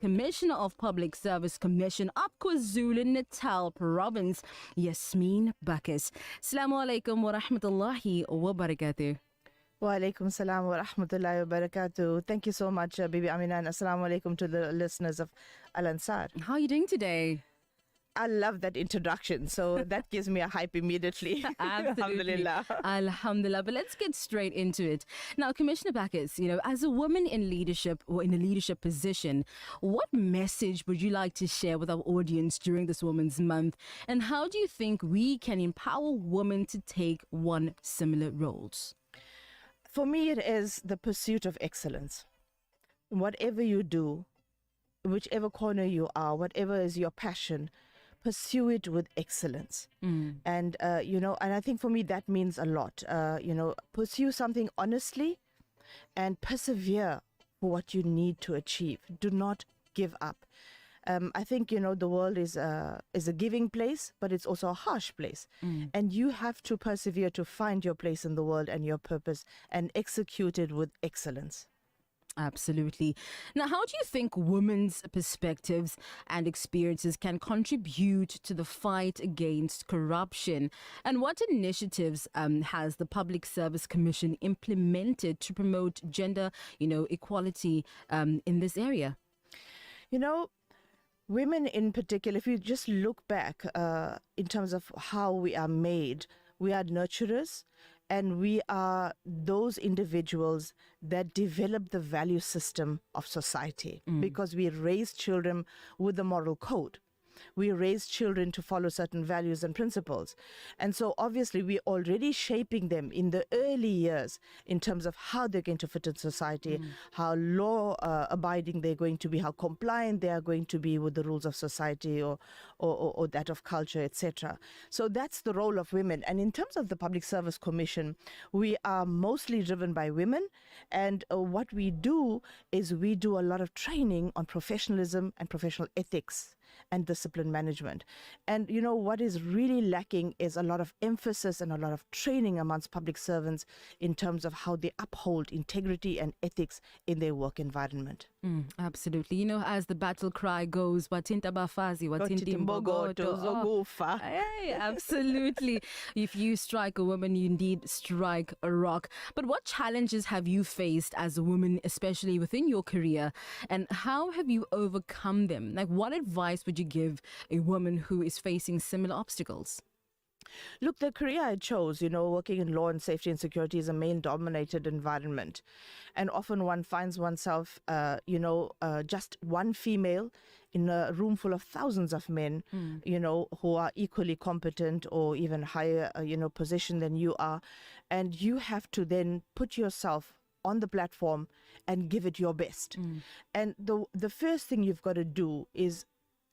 Commissioner of Public Service Commission of KwaZulu Natal Province, Yasmin E Bacus. Assalamu alaikum wa rahmatullahi wa barakatuh. Wa alaikum salam wa rahmatullahi wa barakatuh. Thank you so much, Bibi Amina, and assalamu alaikum to the listeners of Al Ansar. How are you doing today? I love that introduction, so that gives me a hype immediately. Absolutely. Alhamdulillah. Alhamdulillah. But let's get straight into it. Now, Commissioner Bacus, as a woman in leadership or in a leadership position, what message would you like to share with our audience during this Women's Month? And how do you think we can empower women to take on similar roles? For me, it is the pursuit of excellence. Whatever you do, whichever corner you are, whatever is your passion, pursue it with excellence. And, and I think for me that means a lot. Pursue something honestly and persevere for what you need to achieve. Do not give up. I think, the world is a giving place, but it's also a harsh place. And you have to persevere to find your place in the world and your purpose and execute it with excellence. Absolutely. Now, how do you think women's perspectives and experiences can contribute to the fight against corruption? And what initiatives has the Public Service Commission implemented to promote gender, equality in this area? Women in particular, if you just look back in terms of how we are made, we are nurturers, and we are those individuals that develop the value system of society because we raise children with a moral code. We raise children to follow certain values and principles. And so obviously we're already shaping them in the early years in terms of how they're going to fit in society, how law abiding they're going to be, how compliant they are going to be with the rules of society or that of culture, etc. So that's the role of women. And in terms of the Public Service Commission, we are mostly driven by women. And what we do is we do a lot of training on professionalism and professional ethics and discipline management. And what is really lacking is a lot of emphasis and a lot of training amongst public servants in terms of how they uphold integrity and ethics in their work environment. Absolutely. As the battle cry goes, Watinta Bafazi, Watinti Mbogoto. Zogufa. Absolutely. If you strike a woman, you indeed strike a rock. But what challenges have you faced as a woman, especially within your career, and how have you overcome them? Like, what advice would you give a woman who is facing similar obstacles? Look, the career I chose, working in law and safety and security is a male-dominated environment. And often one finds oneself, just one female in a room full of thousands of men, who are equally competent or even higher, position than you are. And you have to then put yourself on the platform and give it your best. And the first thing you've got to do is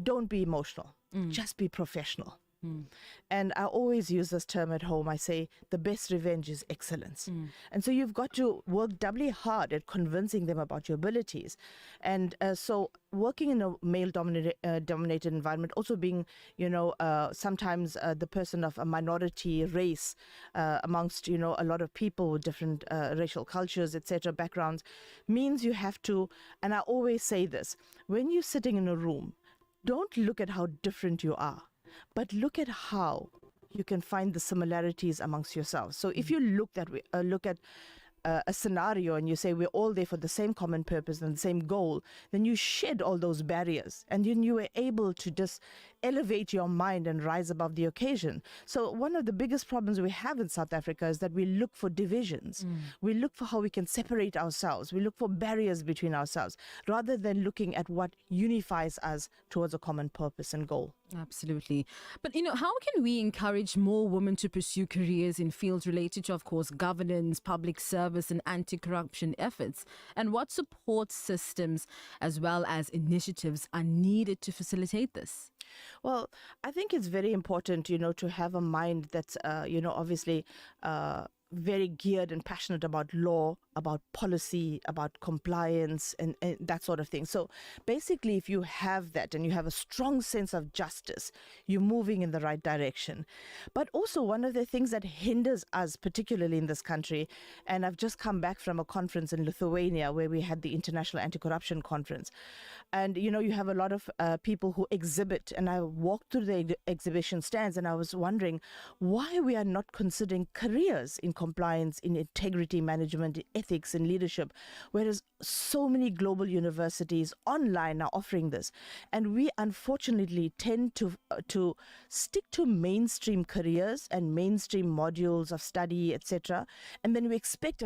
don't be emotional, just be professional. And I always use this term at home. I say the best revenge is excellence. And so you've got to work doubly hard at convincing them about your abilities. And so working in a male-dominated environment, also being, sometimes the person of a minority race amongst, a lot of people with different racial cultures, etc., backgrounds, means you have to, and I always say this, when you're sitting in a room, don't look at how different you are, but look at how you can find the similarities amongst yourselves. So if you look at a scenario and you say we're all there for the same common purpose and the same goal, then you shed all those barriers and then you are able to just elevate your mind and rise above the occasion. So one of the biggest problems we have in South Africa is that we look for divisions. We look for how we can separate ourselves. We look for barriers between ourselves rather than looking at what unifies us towards a common purpose and goal. Absolutely. But, how can we encourage more women to pursue careers in fields related to, of course, governance, public service and anti-corruption efforts? And what support systems as well as initiatives are needed to facilitate this? Well, I think it's very important, to have a mind that's, obviously very geared and passionate about law, about policy, about compliance, and that sort of thing. So basically, if you have that and you have a strong sense of justice, you're moving in the right direction. But also, one of the things that hinders us, particularly in this country, and I've just come back from a conference in Lithuania where we had the International Anti-Corruption Conference. And, you have a lot of people who exhibit, and I walked through the exhibition stands and I was wondering why we are not considering careers in compliance, in integrity management, in ethics and leadership, whereas so many global universities online are offering this. And we unfortunately tend to stick to mainstream careers and mainstream modules of study, etc. And then we expect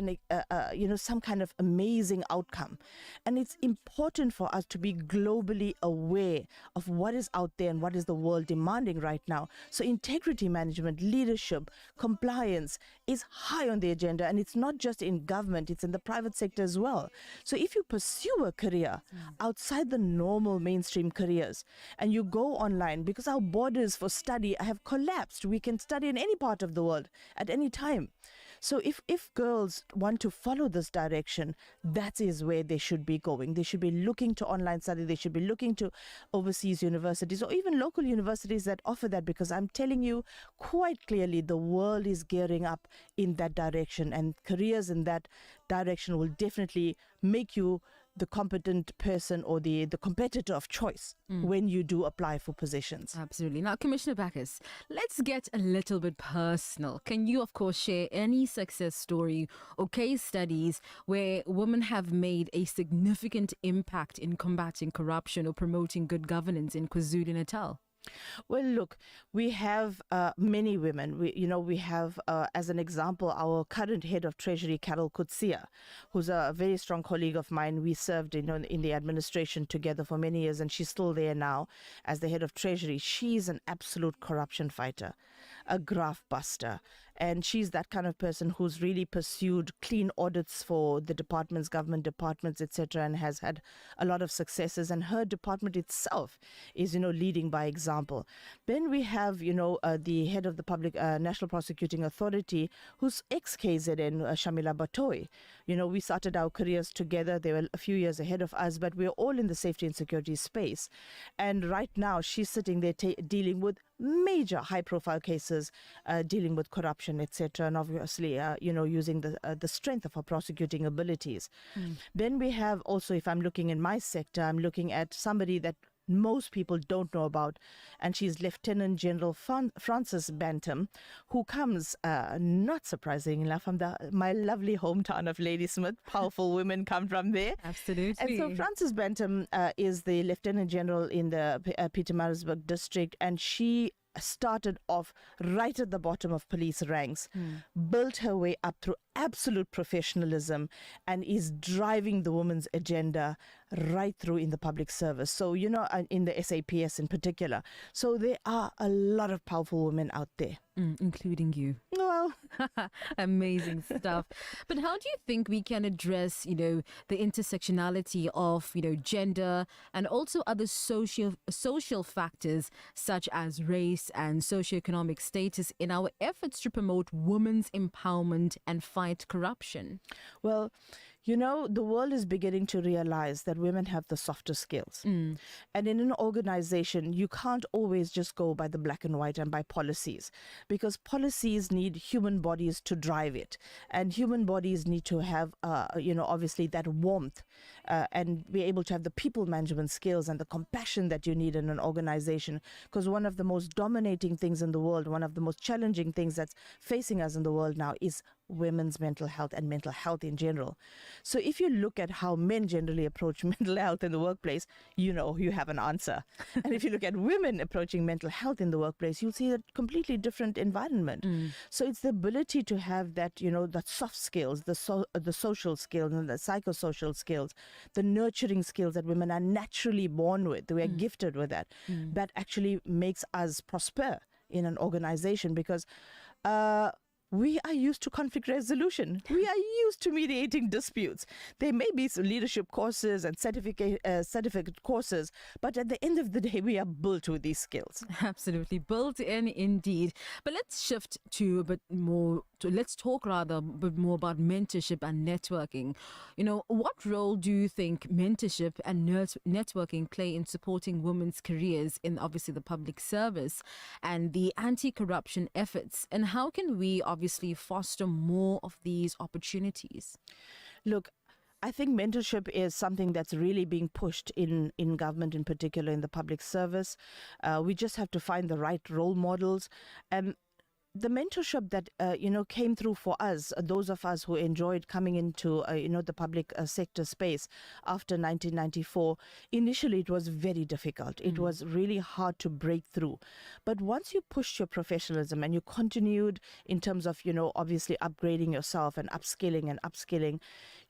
some kind of amazing outcome. And it's important for us to be globally aware of what is out there and what is the world demanding right now. So integrity management, leadership, compliance is high on the agenda, and it's not just in government, it's in the private sector as well. So if you pursue a career outside the normal mainstream careers and you go online, because our borders for study have collapsed, we can study in any part of the world at any time. So if girls want to follow this direction, that is where they should be going. They should be looking to online study. They should be looking to overseas universities or even local universities that offer that, because I'm telling you quite clearly the world is gearing up in that direction, and careers in that direction will definitely make you the competent person or the competitor of choice when you do apply for positions. Absolutely. Now, Commissioner Bacus, let's get a little bit personal. Can you, of course, share any success story or case studies where women have made a significant impact in combating corruption or promoting good governance in KwaZulu Natal? Well, look, we have many women. We have, as an example, our current head of Treasury, Carol Kutsia, who's a very strong colleague of mine. We served in the administration together for many years, and she's still there now as the head of Treasury. She's an absolute corruption fighter, a graft buster. And she's that kind of person who's really pursued clean audits for the departments, government departments, etc., and has had a lot of successes. And her department itself is, leading by example. Then we have, the head of the Public National Prosecuting Authority, who's ex-KZN, Shamila Batoi. We started our careers together. They were a few years ahead of us, but we're all in the safety and security space. And right now, she's sitting there dealing with major high-profile cases, dealing with corruption, etc., and obviously, using the strength of her prosecuting abilities. Then we have also, if I'm looking in my sector, I'm looking at somebody that most people don't know about, and she's Lieutenant General Frances Bantam, who comes, not surprisingly, from my lovely hometown of Ladysmith. Powerful women come from there. Absolutely. And so Frances Bantam is the Lieutenant General in the Pietermaritzburg district, and she started off right at the bottom of police ranks, built her way up through absolute professionalism, and is driving the women's agenda right through in the public service. So, in the SAPS in particular. So there are a lot of powerful women out there. Including you. Well, amazing stuff. But how do you think we can address, the intersectionality of, gender and also other social factors such as race and socioeconomic status in our efforts to promote women's empowerment and fight corruption? Well, the world is beginning to realize that women have the softer skills. And in an organization, you can't always just go by the black and white and by policies, because policies need human bodies to drive it. And human bodies need to have, obviously that warmth and be able to have the people management skills and the compassion that you need in an organization. Because one of the most dominating things in the world, one of the most challenging things that's facing us in the world now is women's mental health and mental health in general. So if you look at how men generally approach mental health in the workplace, you have an answer. And if you look at women approaching mental health in the workplace, you'll see a completely different environment. So it's the ability to have that, the soft skills, the social skills and the psychosocial skills, the nurturing skills that women are naturally born with. We are gifted with that. That actually makes us prosper in an organization, because we are used to conflict resolution. We are used to mediating disputes. There may be some leadership courses and certificate courses, but at the end of the day, we are built with these skills. Absolutely. Built in indeed. But let's shift to a bit more, let's talk rather a bit more about mentorship and networking. What role do you think mentorship and networking play in supporting women's careers in obviously the public service and the anti-corruption efforts? And how can we obviously foster more of these opportunities? Look, I think mentorship is something that's really being pushed in government, in particular in the public service. We just have to find the right role models. And the mentorship that came through for us, those of us who enjoyed coming into the public sector space after 1994, initially it was very difficult. It was really hard to break through. But once you pushed your professionalism and you continued in terms of obviously upgrading yourself and upskilling,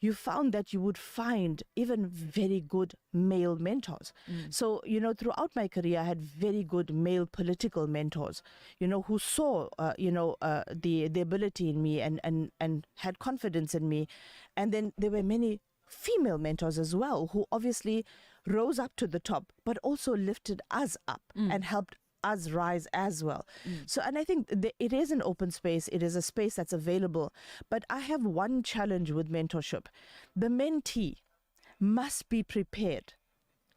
you found that you would find even very good male mentors. So throughout my career I had very good male political mentors who saw the ability in me and had confidence in me. And then there were many female mentors as well who obviously rose up to the top, but also lifted us up and helped us rise as well. So, and I think it is an open space. It is a space that's available. But I have one challenge with mentorship. The mentee must be prepared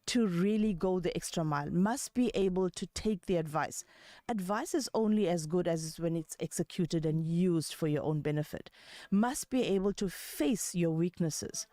to really go the extra mile, must be able to take the advice. Advice is only as good as when it's executed and used for your own benefit. Must be able to face your weaknesses.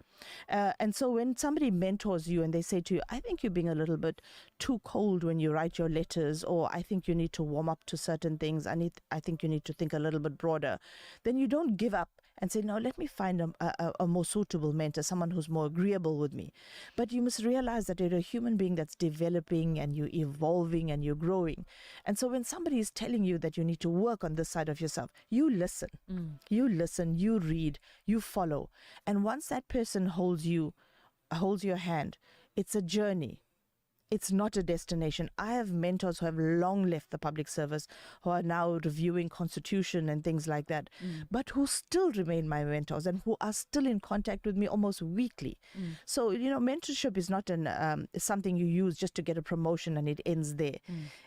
And so when somebody mentors you and they say to you, I think you're being a little bit too cold when you write your letters, or I think you need to warm up to certain things, I think you need to think a little bit broader, then you don't give up and say, no, let me find a more suitable mentor, someone who's more agreeable with me. But you must realize that you're a human being that's developing and you're evolving and you're growing. And so when somebody is telling you that you need to work on this side of yourself, you listen. You listen, you read, you follow. And once that person holds your hand, it's a journey. It's not a destination. I have mentors who have long left the public service, who are now reviewing constitution and things like that, but who still remain my mentors and who are still in contact with me almost weekly. So, mentorship is not something you use just to get a promotion and it ends there.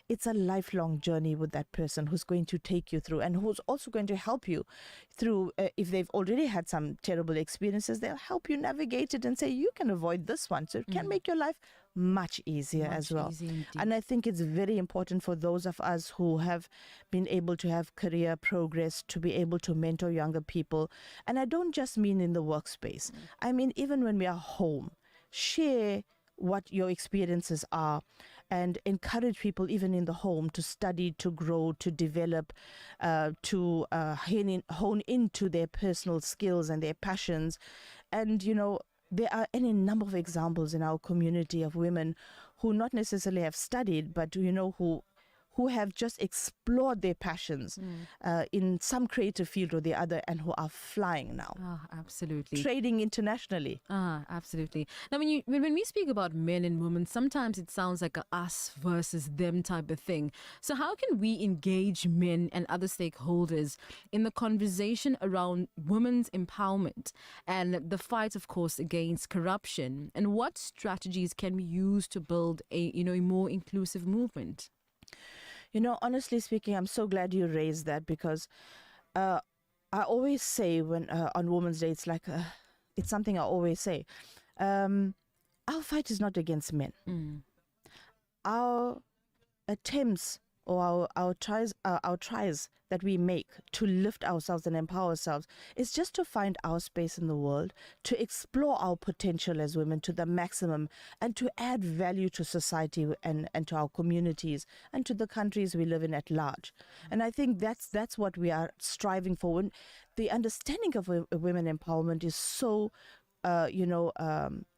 It's a lifelong journey with that person who's going to take you through and who's also going to help you through, if they've already had some terrible experiences, they'll help you navigate it and say, you can avoid this one. So it can make your life much easier as well. And I think it's very important for those of us who have been able to have career progress to be able to mentor younger people. And I don't just mean in the workspace. I mean, even when we are home, share what your experiences are and encourage people even in the home to study, to grow, to develop, to hone into their personal skills and their passions. And, there are any number of examples in our community of women who not necessarily have studied, but who have just explored their passions in some creative field or the other, and who are flying now. Absolutely. Trading internationally. Absolutely. Now, when we speak about men and women, sometimes it sounds like a us versus them type of thing. So how can we engage men and other stakeholders in the conversation around women's empowerment and the fight, of course, against corruption? And what strategies can we use to build a more inclusive movement? Honestly speaking, I'm so glad you raised that, because I always say when on Women's Day, it's something I always say. Our fight is not against men. Our attempts or our tries that we make to lift ourselves and empower ourselves is just to find our space in the world, to explore our potential as women to the maximum, and to add value to society and to our communities and to the countries we live in at large. And I think that's what we are striving for. When the understanding of women empowerment is so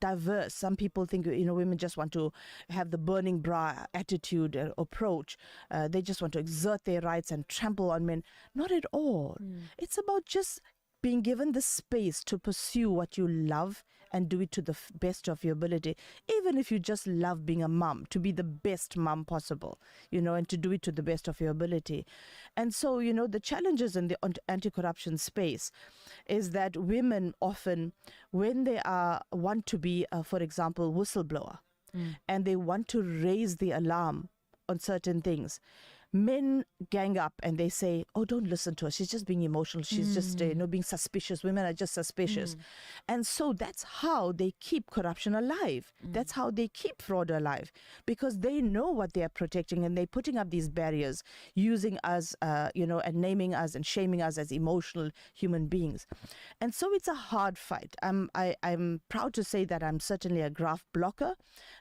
diverse. Some people think, women just want to have the burning bra attitude approach. They just want to exert their rights and trample on men. Not at all. It's about just being given the space to pursue what you love and do it to the best of your ability, even if you just love being a mom, to be the best mom possible, and to do it to the best of your ability. And so, the challenges in the anti-corruption space is that women often, when they want to be, for example, whistleblower, and they want to raise the alarm on certain things, men gang up and they say, oh, don't listen to her. She's just being emotional. She's just, being suspicious. Women are just suspicious. And so that's how they keep corruption alive. That's how they keep fraud alive, because they know what they are protecting, and they're putting up these barriers, using us, and naming us and shaming us as emotional human beings. And so it's a hard fight. I'm proud to say that I'm certainly a graft blocker,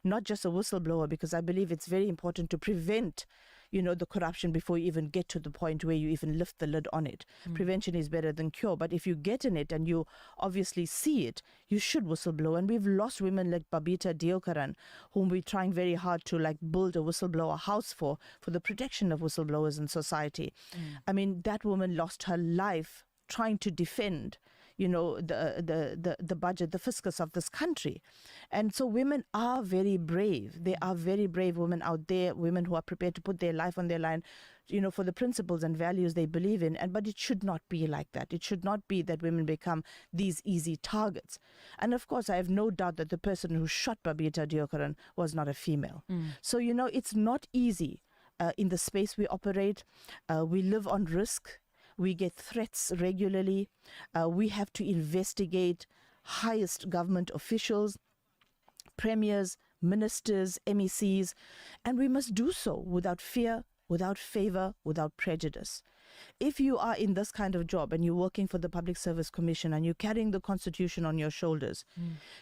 not just a whistleblower, because I believe it's very important to prevent the corruption before you even get to the point where you even lift the lid on it. Prevention is better than cure. But if you get in it and you obviously see it, you should whistleblow. And we've lost women like Babita Deokaran, whom we're trying very hard to build a whistleblower house for the protection of whistleblowers in society. I mean, that woman lost her life trying to defend the budget, the fiscus of this country. And so women are very brave. There are very brave women out there, women who are prepared to put their life on their line, for the principles and values they believe in. But it should not be like that. It should not be that women become these easy targets. And of course, I have no doubt that the person who shot Babita Deokaran was not a female. So, it's not easy in the space we operate. We live on risk. We get threats regularly. We have to investigate highest government officials, premiers, ministers, MECs, and we must do so without fear, without favor, without prejudice. If you are in this kind of job and you're working for the Public Service Commission and you're carrying the Constitution on your shoulders,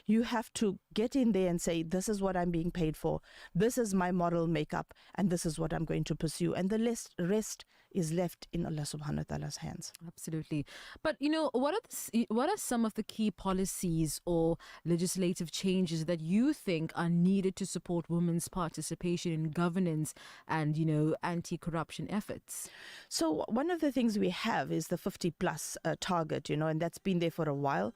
you have to get in there and say, this is what I'm being paid for, this is my moral makeup, and this is what I'm going to pursue. And the rest is left in Allah subhanahu wa ta'ala's hands. Absolutely. But, what are some of the key policies or legislative changes that you think are needed to support women's participation in governance and, anti-corruption efforts? So one of the things we have is the 50 plus target, and that's been there for a while.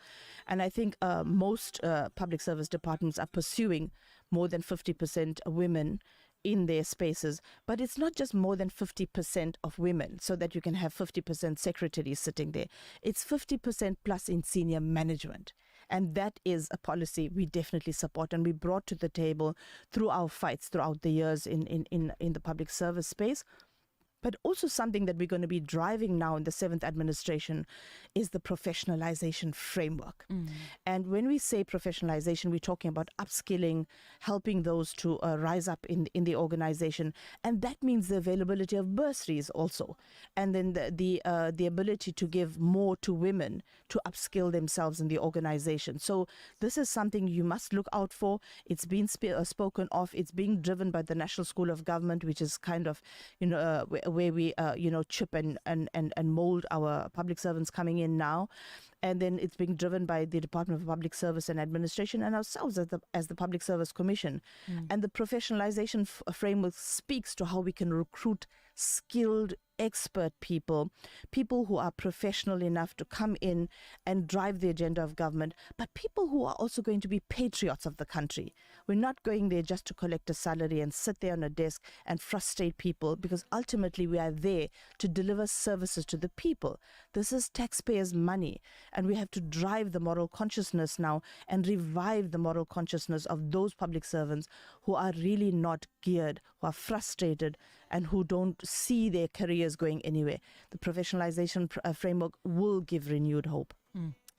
And I think most public service departments are pursuing more than 50% women in their spaces. But it's not just more than 50% of women so that you can have 50% secretaries sitting there. It's 50% plus in senior management. And that is a policy we definitely support and we brought to the table through our fights throughout the years in the public service space. But also something that we're going to be driving now in the 7th administration is the professionalization framework. And when we say professionalization, we're talking about upskilling, helping those to rise up in the organization. And that means the availability of bursaries also. And then the ability to give more to women to upskill themselves in the organization. So this is something you must look out for. It's been spoken of. It's being driven by the National School of Government, which is kind of, where we, chip and mold our public servants coming in now. And then it's being driven by the Department of Public Service and Administration and ourselves as the Public Service Commission. And the professionalization framework speaks to how we can recruit skilled, expert people who are professional enough to come in and drive the agenda of government, but people who are also going to be patriots of the country. We're not going there just to collect a salary and sit there on a desk and frustrate people, because ultimately we are there to deliver services to the people. This is taxpayers' money, and we have to drive the moral consciousness now and revive the moral consciousness of those public servants who are really not geared, who are frustrated, and who don't see their careers going anywhere. The professionalization framework will give renewed hope.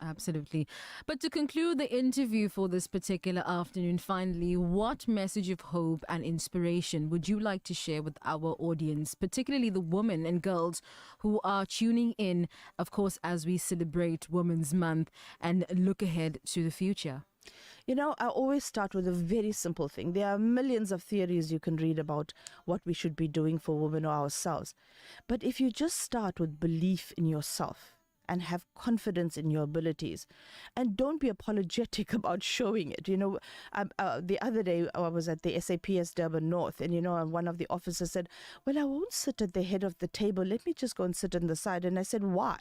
Absolutely. But to conclude the interview for this particular afternoon, finally, what message of hope and inspiration would you like to share with our audience, particularly the women and girls who are tuning in, of course, as we celebrate Women's Month and look ahead to the future? I always start with a very simple thing. There are millions of theories you can read about what we should be doing for women or ourselves. But if you just start with belief in yourself and have confidence in your abilities, and don't be apologetic about showing it. The other day I was at the SAPS Durban North, and one of the officers said, well, I won't sit at the head of the table. Let me just go and sit on the side. And I said, why?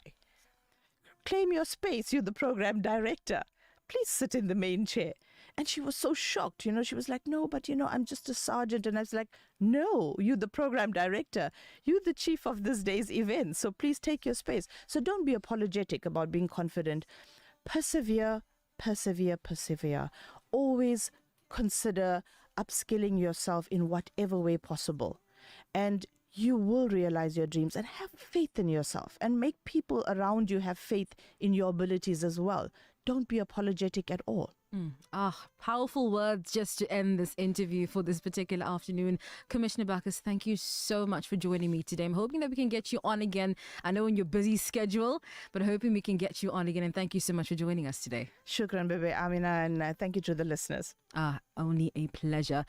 Claim your space. You're the program director. Please sit in the main chair. And she was so shocked. She was like, no, but I'm just a sergeant. And I was like, no, you're the program director. You're the chief of this day's event. So please take your space. So don't be apologetic about being confident. Persevere, persevere, persevere. Always consider upskilling yourself in whatever way possible. And you will realize your dreams, and have faith in yourself, and make people around you have faith in your abilities as well. Don't be apologetic at all. Powerful words just to end this interview for this particular afternoon. Commissioner Bacus, thank you so much for joining me today. I'm hoping that we can get you on again. I know in your busy schedule, but hoping we can get you on again. And thank you so much for joining us today. Shukran, Bebe Amina, and thank you to the listeners. Only a pleasure.